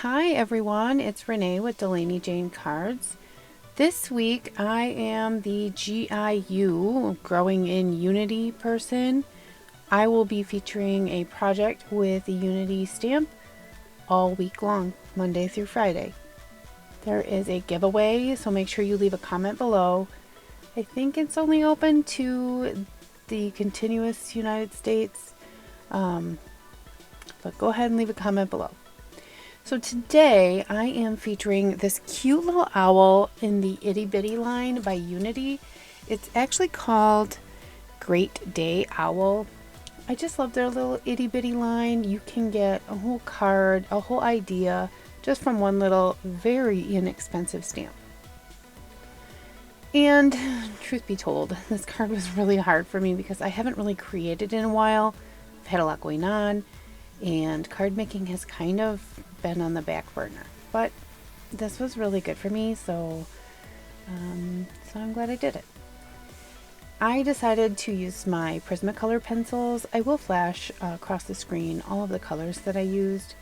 Hi everyone, it's Renee with Delaney Jane Cards. This week I am the GIU, Growing in Unity person. I will be featuring a project with a Unity stamp all week long, Monday through Friday. There is a giveaway, so make sure you leave a comment below. I think it's only open to the continuous United States, but go ahead and leave a comment below. So today I am featuring this cute little owl in the Itty Bitty line by Unity. It's actually called Great Day Owl. I just love their little itty bitty line. You can get a whole card, a whole idea, just from one little very inexpensive stamp. And truth be told, this card was really hard for me because I haven't really created in a while. I've had a lot going on, and card making has kind of been on the back burner. But this was really good for me, so I'm glad I did it. I decided to use my Prismacolor pencils. I will flash across the screen all of the colors that I used,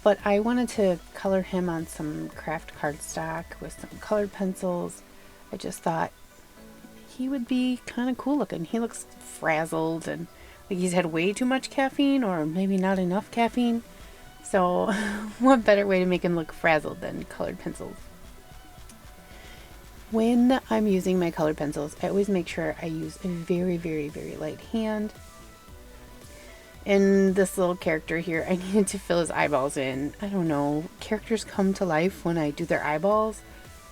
but I wanted to color him on some craft cardstock with some colored pencils. I just thought he would be kind of cool looking. He looks frazzled and like he's had way too much caffeine or maybe not enough caffeine. So what better way to make him look frazzled than colored pencils? When I'm using my colored pencils, I always make sure I use a very, very, very light hand. And this little character here, I needed to fill his eyeballs in. I don't know, characters come to life when I do their eyeballs.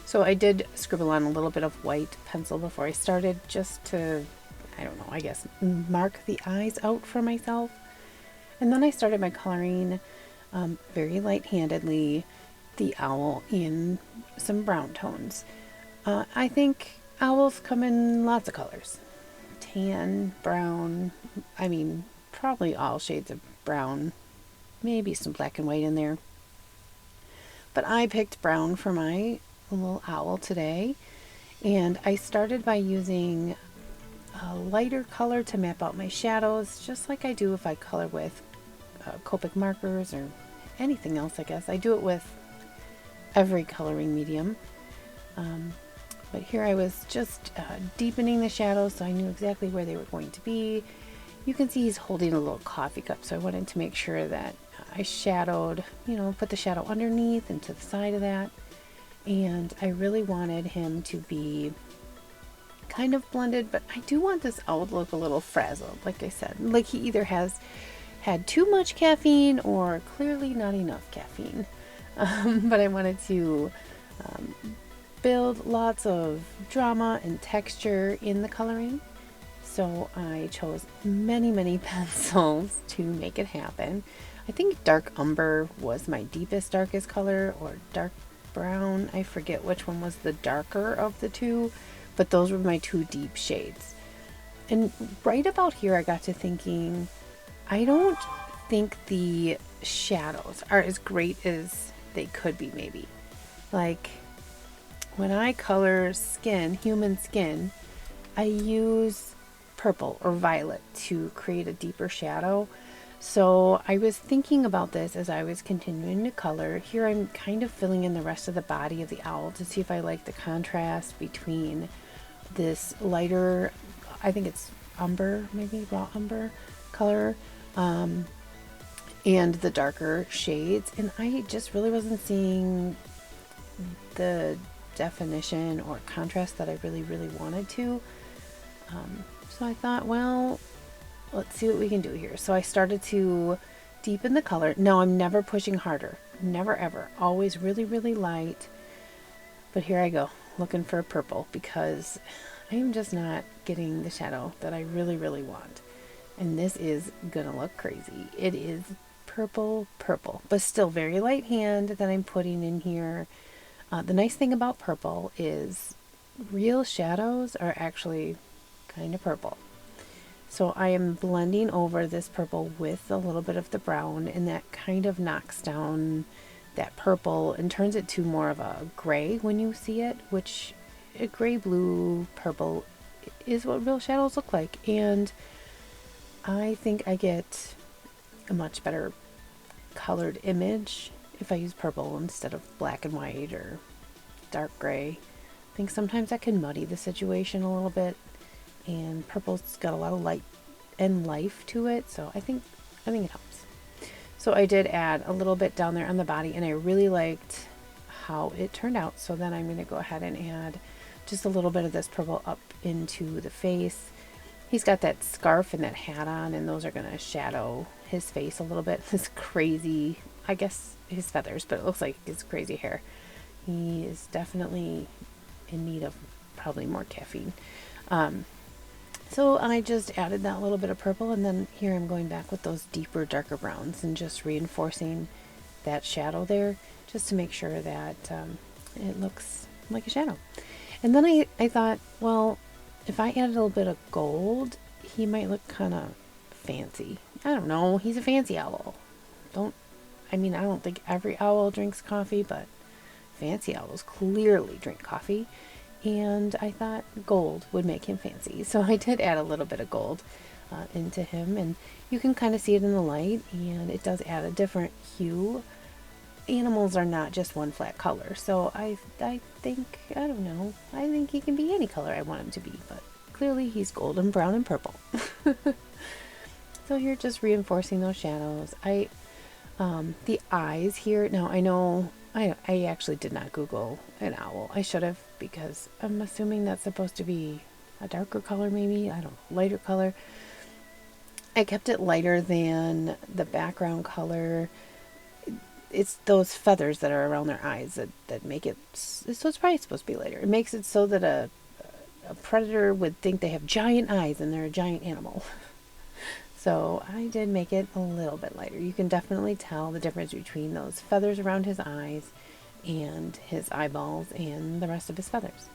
So I did scribble on a little bit of white pencil before I started just to, I don't know, I guess mark the eyes out for myself. And then I started my coloring very light-handedly, the owl in some brown tones. I think owls come in lots of colors. Tan, brown, I mean, probably all shades of brown. Maybe some black and white in there. But I picked brown for my little owl today. And I started by using a lighter color to map out my shadows, just like I do if I color with Copic markers or anything else, I guess. I do it with every coloring medium. But here I was just deepening the shadows so I knew exactly where they were going to be. You can see he's holding a little coffee cup, so I wanted to make sure that I shadowed, put the shadow underneath and to the side of that. And I really wanted him to be kind of blended, but I do want this owl to look a little frazzled, like I said. Like he either has had too much caffeine or clearly not enough caffeine. But I wanted to build lots of drama and texture in the coloring. So I chose many, many pencils to make it happen. I think dark umber was my deepest, darkest color, or dark brown. I forget which one was the darker of the two, but those were my two deep shades. And right about here, I got to thinking, I don't think the shadows are as great as they could be, maybe. Like, when I color skin, human skin, I use purple or violet to create a deeper shadow. So I was thinking about this as I was continuing to color. Here I'm kind of filling in the rest of the body of the owl to see if I like the contrast between this lighter, I think it's umber, maybe raw umber color, and the darker shades. And I just really wasn't seeing the definition or contrast that I really, really wanted to. So I thought, well, let's see what we can do here. So I started to deepen the color. No, I'm never pushing harder. Never, ever. Always really, really light. But here I go, looking for a purple because I'm just not getting the shadow that I really, really want. And this is gonna look crazy. It is purple, but still very light hand that I'm putting in here. The nice thing about purple is real shadows are actually kind of purple. So I am blending over this purple with a little bit of the brown, and that kind of knocks down that purple and turns it to more of a gray when you see it, which a gray, blue, purple is what real shadows look like. And I think I get a much better colored image if I use purple instead of black and white or dark gray. I think sometimes that can muddy the situation a little bit, and purple's got a lot of light and life to it, so I think it helps. So I did add a little bit down there on the body, and I really liked how it turned out. So then I'm going to go ahead and add just a little bit of this purple up into the face. He's got that scarf and that hat on, and those are going to shadow his face a little bit. This crazy, I guess his feathers, but it looks like his crazy hair. He is definitely in need of probably more caffeine. So I just added that little bit of purple, and then here I'm going back with those deeper, darker browns and just reinforcing that shadow there, just to make sure that it looks like a shadow. And then I thought, well, if I add a little bit of gold, he might look kind of fancy. I don't know. He's a fancy owl. I don't think every owl drinks coffee, but fancy owls clearly drink coffee. And I thought gold would make him fancy. So I did add a little bit of gold into him. And you can kind of see it in the light, and it does add a different hue. Animals are not just one flat color. So I think, I don't know, I think he can be any color I want him to be. But clearly he's golden, brown, and purple. So here, just reinforcing those shadows. The eyes here, now I know I actually did not Google an owl. I should have, because I'm assuming that's supposed to be a darker color, maybe, I don't know, lighter color. I kept it lighter than the background color. It's those feathers that are around their eyes that make it, so it's probably supposed to be lighter. It makes it so that a predator would think they have giant eyes and they're a giant animal. So I did make it a little bit lighter. You can definitely tell the difference between those feathers around his eyes and his eyeballs and the rest of his feathers.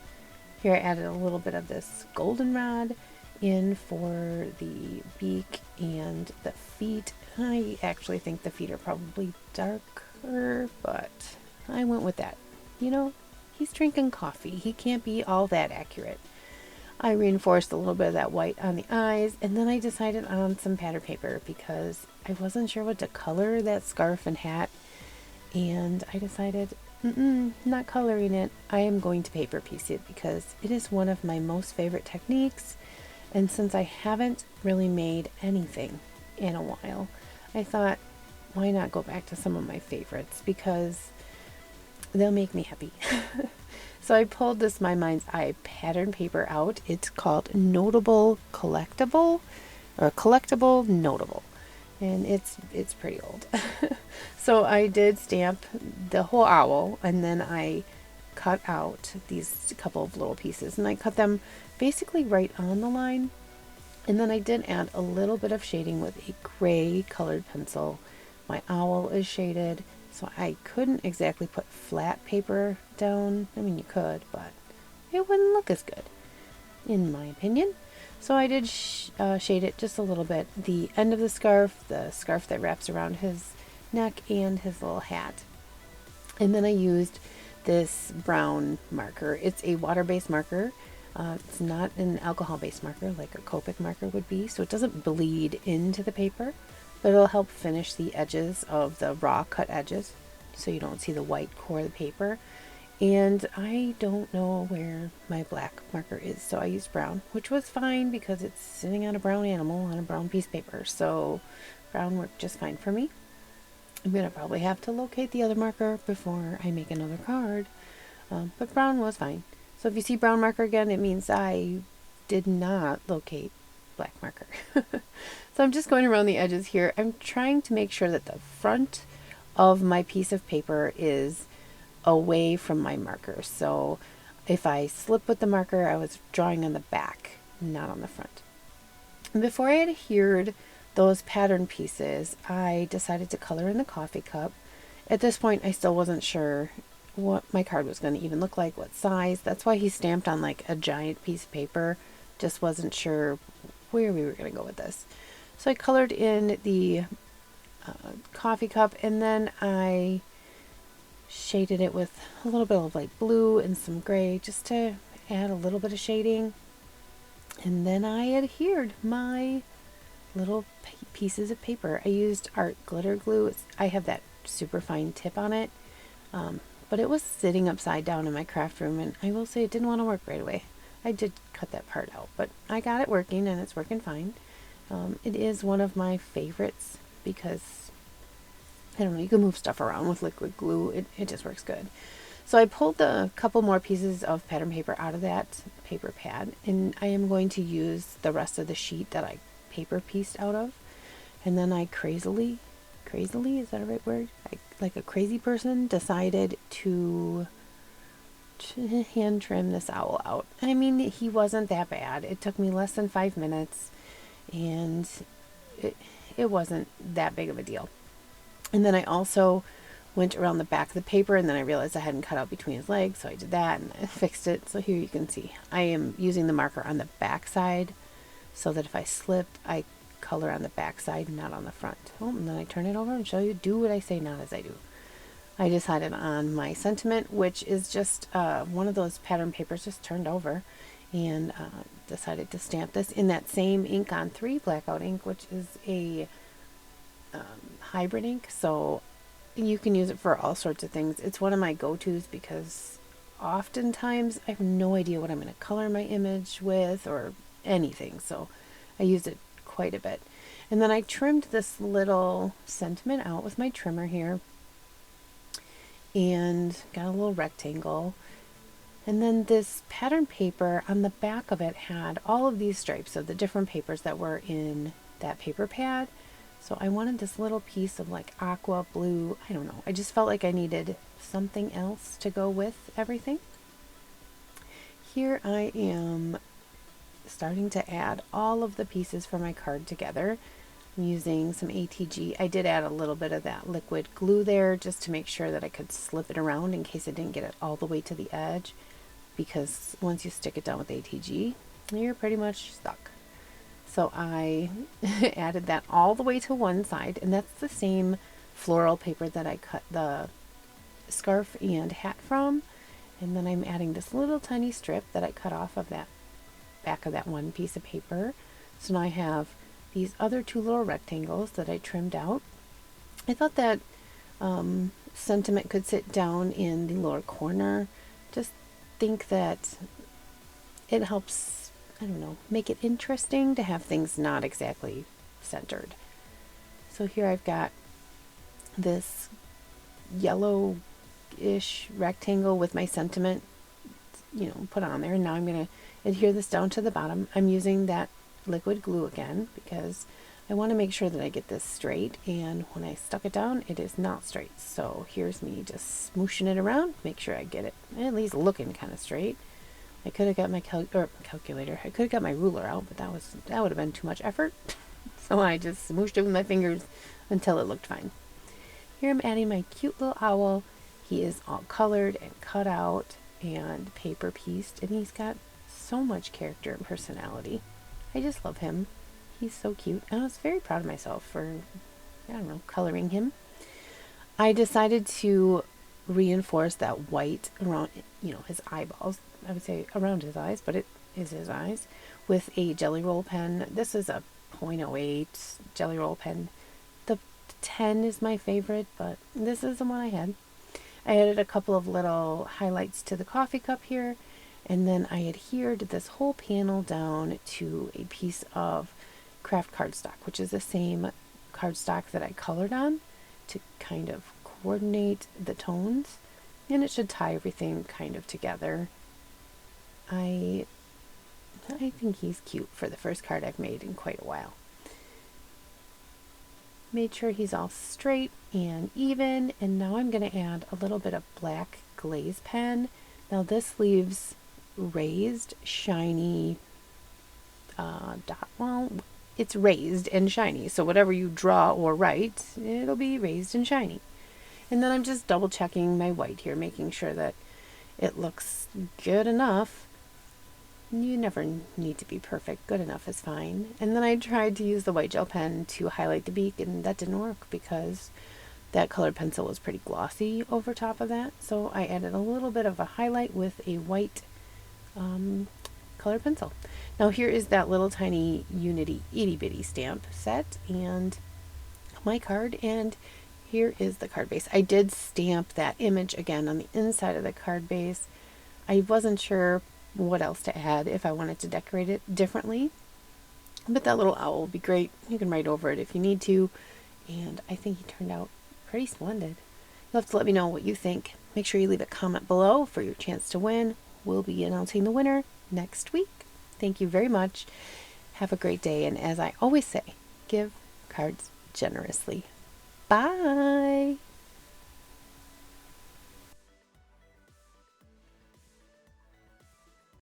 Here I added a little bit of this goldenrod in for the beak and the feet. I actually think the feet are probably darker, but I went with that. You know, he's drinking coffee. He can't be all that accurate. I reinforced a little bit of that white on the eyes, and then I decided on some pattern paper because I wasn't sure what to color that scarf and hat, and I decided, not coloring it. I am going to paper piece it because it is one of my most favorite techniques, and since I haven't really made anything in a while, I thought, why not go back to some of my favorites, because they'll make me happy. So I pulled this My Mind's Eye pattern paper out. It's called Notable Collectible, or Collectible Notable, and it's pretty old. So I did stamp the whole owl, and then I cut out these couple of little pieces, and I cut them basically right on the line. And then I did add a little bit of shading with a gray colored pencil. My owl is shaded, so I couldn't exactly put flat paper down. I mean, you could, but it wouldn't look as good, in my opinion. So I did shade it just a little bit. The end of the scarf that wraps around his neck, and his little hat. And then I used this brown marker. It's a water-based marker. It's not an alcohol-based marker like a Copic marker would be, so it doesn't bleed into the paper, but it'll help finish the edges of the raw cut edges so you don't see the white core of the paper. And I don't know where my black marker is, so I used brown, which was fine because it's sitting on a brown animal on a brown piece of paper, so brown worked just fine for me. I'm going to probably have to locate the other marker before I make another card, but brown was fine. So if you see brown marker again, it means I did not locate black marker. So I'm just going around the edges here. I'm trying to make sure that the front of my piece of paper is away from my marker. So if I slip with the marker, I was drawing on the back, not on the front. And before I adhered those pattern pieces, I decided to color in the coffee cup. At this point, I still wasn't sure what my card was going to even look like, what size. That's why he stamped on like a giant piece of paper. Just wasn't sure where we were going to go with this. So I colored in the coffee cup, and then I shaded it with a little bit of light blue and some gray just to add a little bit of shading. And then I adhered my little pieces of paper. I used art glitter glue. I have that super fine tip on it. But it was sitting upside down in my craft room, and I will say it didn't want to work right away. I did cut that part out, but I got it working, and it's working fine. It is one of my favorites because, I don't know, you can move stuff around with liquid glue. It just works good. So I pulled a couple more pieces of pattern paper out of that paper pad, and I am going to use the rest of the sheet that I paper pieced out of. And then I crazily, is that a right word? Like a crazy person, decided to hand trim this owl out. I mean, he wasn't that bad. It took me less than 5 minutes, and it wasn't that big of a deal. And then I also went around the back of the paper, and then I realized I hadn't cut out between his legs, so I did that and I fixed it. So here you can see I am using the marker on the back side so that if I slipped, I color on the back side, not on the front. Oh, and then I turn it over and show you, do what I say, not as I do. I decided on my sentiment, which is just one of those pattern papers just turned over, and decided to stamp this in that same ink on 3 blackout ink, which is a hybrid ink, so you can use it for all sorts of things. It's one of my go-tos because oftentimes I have no idea what I'm going to color my image with or anything, so I used it quite a bit. And then I trimmed this little sentiment out with my trimmer here and got a little rectangle. And then this pattern paper on the back of it had all of these stripes of the different papers that were in that paper pad. So I wanted this little piece of like aqua blue. I don't know. I just felt like I needed something else to go with everything. Here I am starting to add all of the pieces for my card together. I'm using some ATG. I did add a little bit of that liquid glue there just to make sure that I could slip it around in case I didn't get it all the way to the edge, because once you stick it down with ATG, you're pretty much stuck. So I added that all the way to one side, and that's the same floral paper that I cut the scarf and hat from. And then I'm adding this little tiny strip that I cut off of that back of that one piece of paper. So now I have these other 2 little rectangles that I trimmed out. I thought that sentiment could sit down in the lower corner. Just think that it helps, I don't know, make it interesting to have things not exactly centered. So here I've got this yellow-ish rectangle with my sentiment, put on there. And now I'm going to adhere this down to the bottom. I'm using that liquid glue again because I want to make sure that I get this straight, and when I stuck it down it is not straight. So here's me just smooshing it around, make sure I get it at least looking kind of straight. I could have got my calculator. I could have got my ruler out, but that would have been too much effort. So I just smooshed it with my fingers until it looked fine. Here I'm adding my cute little owl. He is all colored and cut out and paper pieced, and he's got so much character and personality. I just love him. He's so cute. I was very proud of myself for, coloring him. I decided to reinforce that white around, his eyeballs. I would say around his eyes, but it is his eyes, with a Jelly Roll pen. This is a 0.08 Jelly Roll pen. The 10 is my favorite, but this is the one I had. I added a couple of little highlights to the coffee cup here, and then I adhered this whole panel down to a piece of craft cardstock, which is the same cardstock that I colored on to kind of coordinate the tones, and it should tie everything kind of together. I think he's cute for the first card I've made in quite a while. Made sure he's all straight and even, and now I'm going to add a little bit of black glaze pen. Now this leaves raised, shiny dot. Well, it's raised and shiny, so whatever you draw or write, it'll be raised and shiny. And then I'm just double checking my white here, making sure that it looks good enough. You never need to be perfect. Good enough is fine. And then I tried to use the white gel pen to highlight the beak, and that didn't work because that colored pencil was pretty glossy over top of that. So I added a little bit of a highlight with a white colored pencil. Now here is that little tiny Unity itty bitty stamp set and my card, and here is the card base. I did stamp that image again on the inside of the card base. I wasn't sure what else to add if I wanted to decorate it differently, but that little owl will be great. You can write over it if you need to, and I think he turned out pretty splendid. You'll have to let me know what you think. Make sure you leave a comment below for your chance to win. We'll be announcing the winner next week. Thank you very much. Have a great day, and as I always say, give cards generously. Bye!